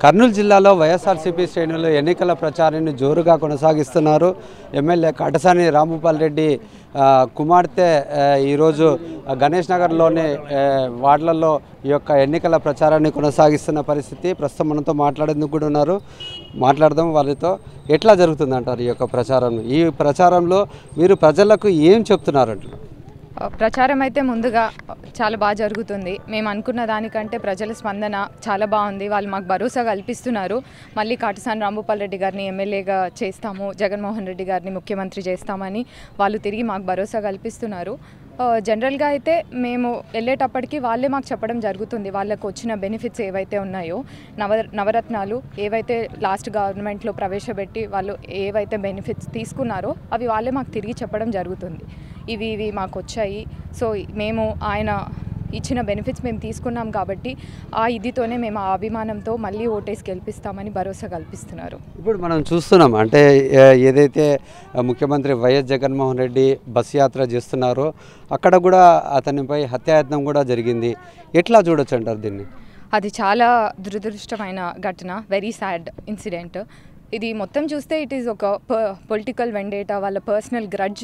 కర్నూలు జిల్లాలో వైఎస్ఆర్సీపీ శ్రేణులు ఎన్నికల ప్రచారాన్ని జోరుగా కొనసాగిస్తున్నారు. ఎమ్మెల్యే కాటసాని రాంభూపాల్ రెడ్డి కుమార్తె ఈరోజు గణేష్ నగర్లోని వార్డులలో ఈ యొక్క ఎన్నికల ప్రచారాన్ని కొనసాగిస్తున్న పరిస్థితి. ప్రస్తుతం మనతో మాట్లాడేందుకు కూడా ఉన్నారు. మాట్లాడదాం వారితో. ఎట్లా జరుగుతుందంటారు ఈ యొక్క ప్రచారం? ఈ ప్రచారంలో మీరు ప్రజలకు ఏం చెప్తున్నారంటారు? ప్రచారం అయితే ముందుగా చాలా బాగా జరుగుతుంది. మేము అనుకున్న దానికంటే ప్రజల స్పందన చాలా బాగుంది. వాళ్ళు మాకు భరోసా కల్పిస్తున్నారు. మళ్ళీ కాటసాని రాంభూపాల్ రెడ్డి గారిని ఎమ్మెల్యేగా చేస్తాము, జగన్మోహన్ రెడ్డి గారిని ముఖ్యమంత్రి చేస్తామని వాళ్ళు తిరిగి మాకు భరోసా కల్పిస్తున్నారు. జనరల్గా అయితే మేము వెళ్ళేటప్పటికి వాళ్ళే మాకు చెప్పడం జరుగుతుంది. వాళ్ళకు వచ్చిన బెనిఫిట్స్ ఏవైతే ఉన్నాయో, నవరత్నాలు ఏవైతే లాస్ట్ గవర్నమెంట్లో ప్రవేశపెట్టి వాళ్ళు ఏవైతే బెనిఫిట్స్ తీసుకున్నారో అవి వాళ్ళే మాకు తిరిగి చెప్పడం జరుగుతుంది. ఇవి మాకు వచ్చాయి, సో మేము ఆయన ఇచ్చిన బెనిఫిట్స్ మేము తీసుకున్నాం కాబట్టి ఇదితోనే మేము ఆ అభిమానంతో మళ్ళీ ఓటేసి గెలిపిస్తామని భరోసా కల్పిస్తున్నారు. ఇప్పుడు మనం చూస్తున్నాం, అంటే ఏదైతే ముఖ్యమంత్రి వైఎస్ జగన్మోహన్ రెడ్డి బస్ యాత్ర చేస్తున్నారో అక్కడ కూడా అతనిపై హత్యాయత్నం కూడా జరిగింది. ఎట్లా చూడొచ్చు అంటారు దీన్ని? అది చాలా దురదృష్టమైన ఘటన, వెరీ సాడ్ ఇన్సిడెంట్. ఇది మొత్తం చూస్తే ఇట్ ఈస్ ఒక పొలిటికల్ వెండేటా, వాళ్ళ పర్సనల్ గ్రడ్జ్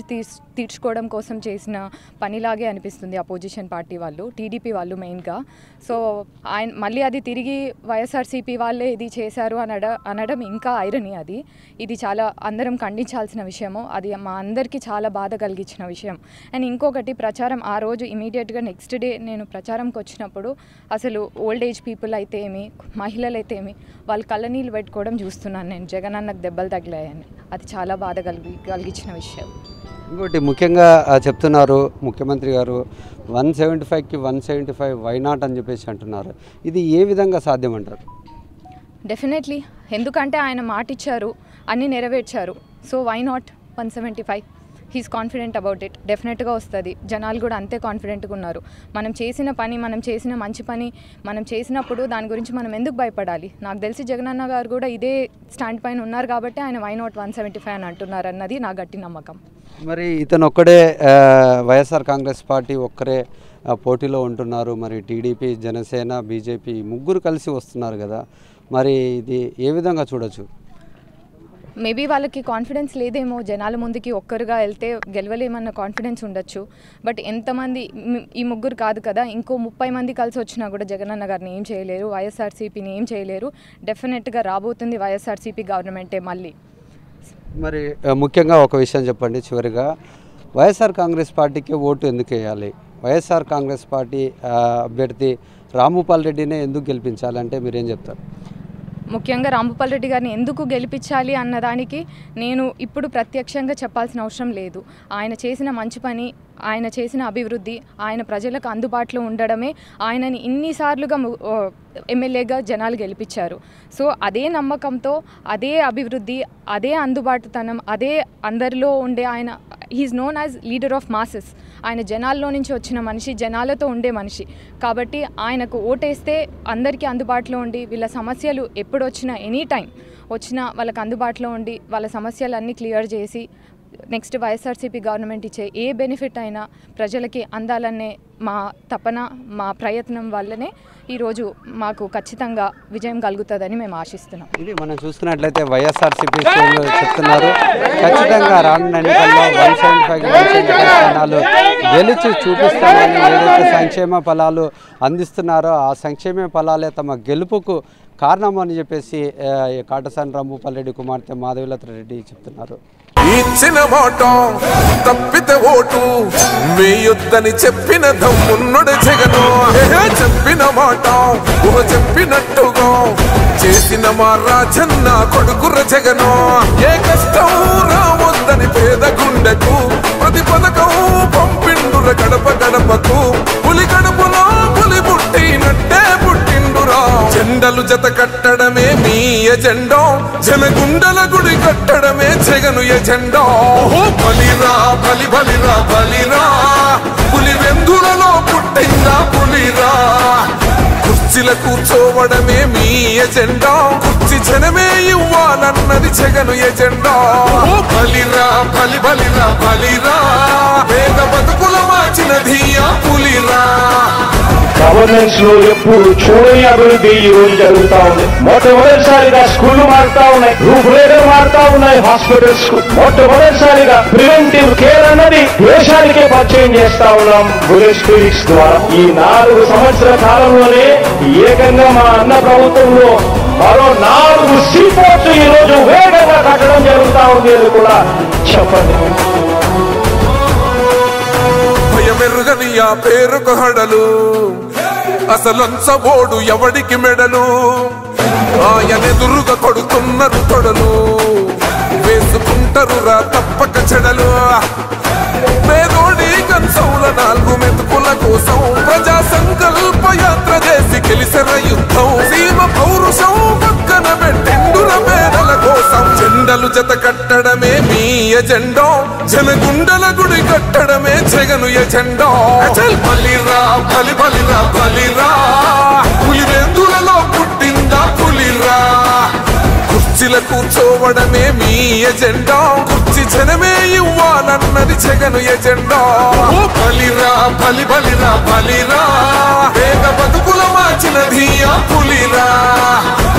తీర్చుకోవడం కోసం చేసిన పనిలాగే అనిపిస్తుంది అపోజిషన్ పార్టీ వాళ్ళు, టీడీపీ వాళ్ళు మెయిన్గా. సో ఆయన మళ్ళీ అది తిరిగి వైఎస్ఆర్సీపీ వాళ్ళే ఇది చేశారు అనడం ఇంకా ఐరనీ. ఇది చాలా అందరం ఖండించాల్సిన విషయము. అది మా అందరికీ చాలా బాధ కలిగించిన విషయం. అండ్ ఇంకొకటి, ప్రచారం ఆ రోజు ఇమీడియట్గా నెక్స్ట్ డే నేను ప్రచారంకి వచ్చినప్పుడు అసలు ఓల్డ్ ఏజ్ పీపుల్ అయితే ఏమి, మహిళలు అయితే ఏమి, వాళ్ళు కళ్ళనీళ్ళు పెట్టుకోవడం చూస్తున్నాను నేను. జగన్ అన్నకు దెబ్బలు తగిలాయని అది చాలా బాధ కలిగించిన విషయం. ఇంకోటి ముఖ్యంగా చెప్తున్నారు ముఖ్యమంత్రి గారు 175కి 175 వై నాట్ అని చెప్పేసి అంటున్నారు. ఇది ఏ విధంగా సాధ్యం అంటారు? డెఫినెట్లీ, ఎందుకంటే ఆయన మాట ఇచ్చారు, అన్నీ నెరవేర్చారు. So why not 175? He's confident about it. డెఫినెట్గా వస్తుంది. జనాలు కూడా అంతే కాన్ఫిడెంట్గా ఉన్నారు. మనం చేసిన పని, మనం చేసిన మంచి పని మనం చేసినప్పుడు దాని గురించి మనం ఎందుకు భయపడాలి? నాకు తెలిసి జగనన్న గారు కూడా ఇదే స్టాండ్ పైన ఉన్నారు కాబట్టి ఆయన వై నాట్ 175 అని అంటున్నారు అన్నది నా గట్టి నమ్మకం. మరి ఇతను ఒక్కడే, వైఎస్ఆర్ కాంగ్రెస్ పార్టీ ఒక్కరే పోటీలో ఉంటున్నారు. మరి టీడీపీ, జనసేన, బీజేపీ ముగ్గురు కలిసి వస్తున్నారు కదా, మరి ఇది ఏ విధంగా చూడొచ్చు? మేబీ వాళ్ళకి కాన్ఫిడెన్స్ లేదేమో, జనాల ముందుకి ఒక్కరుగా వెళ్తే గెలవలేమన్న కాన్ఫిడెన్స్ ఉండొచ్చు. బట్ ఎంతమంది, ఈ ముగ్గురు కాదు కదా, ఇంకో 30 మంది కలిసి వచ్చినా కూడా జగనన్న గారిని ఏం చేయలేరు, వైఎస్ఆర్సీపీని ఏం చేయలేరు. డెఫినెట్గా రాబోతుంది వైఎస్ఆర్సీపీ గవర్నమెంటే మళ్ళీ. మరి ముఖ్యంగా ఒక విషయం చెప్పండి చివరిగా, వైఎస్ఆర్ కాంగ్రెస్ పార్టీకి ఓటు ఎందుకు వేయాలి? వైఎస్ఆర్ కాంగ్రెస్ పార్టీ అభ్యర్థి రాంభూపాల్ రెడ్డినే ఎందుకు గెలిపించాలంటే మీరేం చెప్తారు? ముఖ్యంగా రాంభూపాల్ రెడ్డి గారిని ఎందుకు గెలిపించాలి అన్నదానికి నేను ఇప్పుడు ప్రత్యక్షంగా చెప్పాల్సిన అవసరం లేదు. ఆయన చేసిన మంచి పని, ఆయన చేసిన అభివృద్ధి, ఆయన ప్రజలకు అందుబాటులో ఉండడమే ఆయనని ఇన్నిసార్లుగా ఎమ్మెల్యేగా జనాలు గెలిపించారు. సో అదే నమ్మకంతో, అదే అభివృద్ధి, అదే అందుబాటుతనం, అదే అందరిలో ఉండే ఆయన, he is known as leader of masses. ఆయన జనాల్లో నుంచి వచ్చిన మనిషి, జనాలతో ఉండే మనిషి కాబట్టి ఆయనకు ఓటేస్తే అందరికీ అందుబాటులో ఉండి, వీళ్ళ సమస్యలు ఎప్పుడు వచ్చినా, ఎనీ టైం వచ్చినా వాళ్ళకి అందుబాటులో ఉండి వాళ్ళ సమస్యలన్నీ క్లియర్ చేసి నెక్స్ట్ వైఎస్ఆర్సీపీ గవర్నమెంట్ ఇచ్చే ఏ బెనిఫిట్ అయినా ప్రజలకి అందాలనే మా తపన, మా ప్రయత్నం వల్లనే ఈరోజు మాకు ఖచ్చితంగా విజయం కలుగుతుందని మేము ఆశిస్తున్నాం. ఇది మనం చూసుకున్నట్లయితే వైఎస్ఆర్సీపీ చెప్తున్నారు, ఖచ్చితంగా రానున్న ఎన్నికల్లో 175 స్థానాలు గెలిచి చూపిస్తామని. ఏదైతే సంక్షేమ ఫలాలు అందిస్తున్నారో ఆ సంక్షేమ ఫలాలే తమ గెలుపుకు కారణం అని చెప్పేసి కాటసాని రాంభూపాల్ రెడ్డి కుమార్తె మాధవీలత రెడ్డి చెప్తున్నారు. ఇచ్చిన మాట తప్పితే ఓటు వేయొద్దని చెప్పిన దమ్మున్నడు జగను. చెప్పిన మాట చెప్పినట్టుగా చేసిన మా రాజన్న కొడుకుర జగను. ఏ కష్టం రావద్దని పేద గుండెకు ప్రతి పథకం పంపిండుర గడప గడపకు. పులి గడపలో పులి పుట్టినట్టే పుట్టిండురా. జెండలు జత కట్టడమే మీ ఎజెండా, జనగుండల గుడి కట్టడమే జగను ఎజెండా. బలిరా బలి బలిరా బలిరా, పులి వెందులలో పుట్టిందా పులిరా. కుర్చీల కూర్చోవడమే మీ ఎజెండా, కుర్చీ జనమే ఇవ్వాలన్నది జగను ఎజెండా. బలిరా బలి బలిరా బలిరా, పేద బతుకుల మార్చినది ఆ పులిరా. గవర్నెన్స్ లో ఎప్పుడు చూడని అభివృద్ధి ఈ రోజు జరుగుతా ఉంది. మొట్టమొదటిసారిగా స్కూళ్లు మారుతా ఉన్నాయి, రూపురేఖలు మారుతా ఉన్నాయి. హాస్పిటల్స్ మొట్టమొదటిసారిగా ప్రివెంటివ్ కేర్ అన్నది దేశానికే పరిచయం చేస్తా ఉన్నాం బుల్లెట్ క్లినిక్స్ ద్వారా. ఈ 4 సంవత్సరాల కాలంలోనే ఏకంగా మా అన్న ప్రభుత్వంలో మరో 4 సీపోర్ట్స్ ఈ రోజు వేగంగా కట్టడం జరుగుతా ఉంది అని కూడా చెప్పండి. భయమెరుగని ఆ పేరుకు హడలు, అసలంచబోడు ఎవడికి మెడలు, ఆయనెదురుగా కొడుతున్నారు తొడలు, వేసుకుంటారు రా తప్పక చెడలు. పేదోడి కన్సౌల 4 మెతుకుల కోసం ప్రజా సంకల్ప యాత్ర చేసి గెలిసిన యుద్ధం. సీమ పౌరుషం పక్కన పెట్టిండుల పేదల కోసం. జెండలు జత కట్టడమే మీ ఎజెండో, జనగుండల గుడి కట్టడమే జగను ఎజెండో. బలిరా బలి బలిరా బలిరా, పులివెందులలో పుట్టిందా పులిరా. కుర్చీల కూర్చోవడమే మీ ఎజెండా, కుర్చీ జనమే ఇవ్వాలన్నది జగను ఎజెండా. బలిరా బలి బలిరా బలిరా,